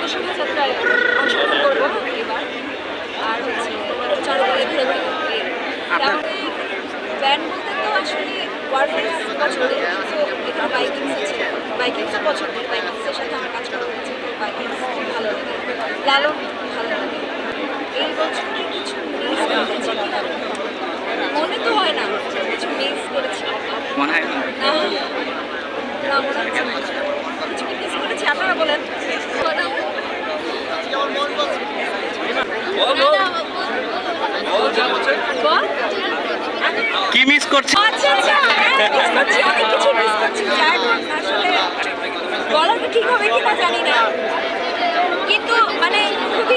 আমাদের শোভাযাত্রায় অংশগ্রহণ করবো এবার। আর হচ্ছে চারুকলায় ঘুরে ঘুরে করবে। ব্যান্ড বলতে তো আসলে ওয়ারফেস পছন্দের, তো এখানে বাইকিংস আছে, বাইকিংসও পছন্দের, বাইকিংসের সাথে আমার কাজ করা হয়েছে, বাইকিংস খুব ভালো লাগে, লালন ভালো লাগে। এই বছরে কিছু মিস করেছি কিনা মনে তো হয় না, কিছু মিস করেছি মনে হয় না। না মনে হচ্ছে না। কিছু কি মিস করেছি আপনারা বলেন। কি মিস করছে? আচ্ছা আচ্ছা, মিস করছি, অনেক কিছু মিস করছি। যার আসলে বলাটা ঠিক হবে কিনা জানি না, কিন্তু মানে খুবই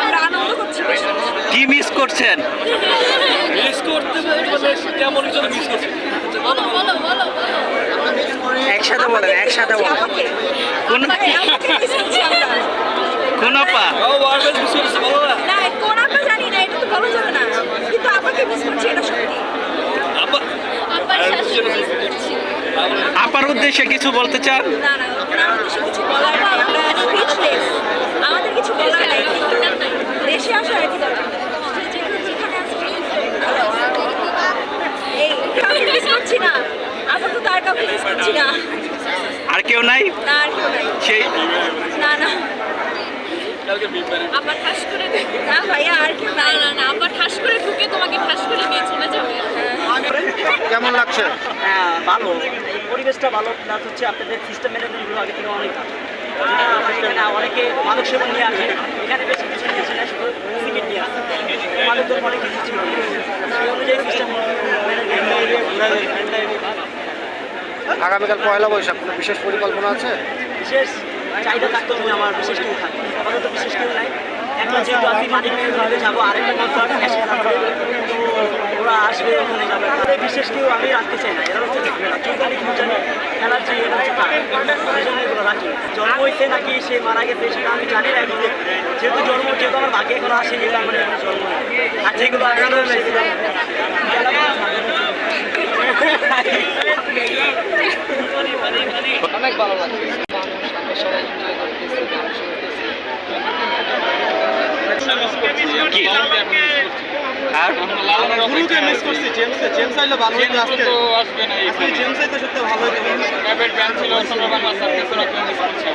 আমরা আনন্দ করছি বেশি। কি মিস করছেন? মিস করতে কেমন কিছু মিস করছি? বলো বলো বলো একসাথে বলেন, একসাথে বলেন। কোন কোন আপা? না কোন আপা জানি না, এটা তো বলা যাবে না, কিন্তু আপাকে মিস করছি, এটা সত্যি। আপার উদ্দেশ্যে কিছু বলতে চান? না না, ওনার উদ্দেশ্যে কিছু বলার নাই, আমরা স্পিচলেস, আমাদের কিছু বলার নাই। দেশে আসা আর কি দরকার, যেখানে আছে এই কাউকে মিস করছি না, আপাতত তার কাউকে মিস করছি না। আর কেউ নাই? না আর কেউ নাই। সেই না না আবার ঠাস করে না ভাইয়া, আর কেউ নাই। না না আবার ঠাস করে ঢুকে তোমাকে ঠাস করে নিয়ে চলে যাবে। কেমন লাগছে? হ্যাঁ ভালো, এই পরিবেশটা ভালো, প্লাস হচ্ছে আপনাদের সিস্টেম ম্যানেজমেন্টগুলো আগে থেকে অনেক ভালো। এখানে অনেকে মাদক সেবন নিয়ে আসে, এখানে বেশি কিছু নিয়ে আসে না, শুধু সিগারেট নিয়ে আসে। মাদকদের অনেক কিছু ছিল, সেই অনুযায়ী সিস্টেম আগামীকাল পয়লা বৈশাখ, কোনো বিশেষ পরিকল্পনা আছে? বিশেষ চাহিদা থাকতো যদি আমার বিশেষ কেউ থাকে, আপাতত বিশেষ কেউ নাই। একটা যেহেতু আমি মানিক ধরে যাবো, আরেকটা কনসার্ট তো ওরা আসবে, ওখানে যাবে। তাদের বিশেষ কেউ আমি রাখতে চাই না, এরা হচ্ছে ঝামেলা, চৌধুরী ফিউচারে খেলার যে এটা হচ্ছে তার, এই জন্য এগুলো রাখি। জন্ম হয়েছে নাকি সে মারা গেছে সেটা আমি জানি না, কিন্তু যেহেতু যেহেতু আমার ভাগ্যে করা আসে, যেটা আমার এখন জন্ম হয়। আর যেগুলো আসলে সেগুলো অনেক ভালো লাগছে, আমরা সবাই এনজয় করতেছি, গান শুনতেছি। কি? আর গুরুকে মিস করছি, জেমস আইলে ভালো হতো আজকে। আসবে না, আজকে জেমস আইতে সত্যি ভালো হতো। ব্যান্ড ছিল, বাংলা সার্কেল মিস করছি।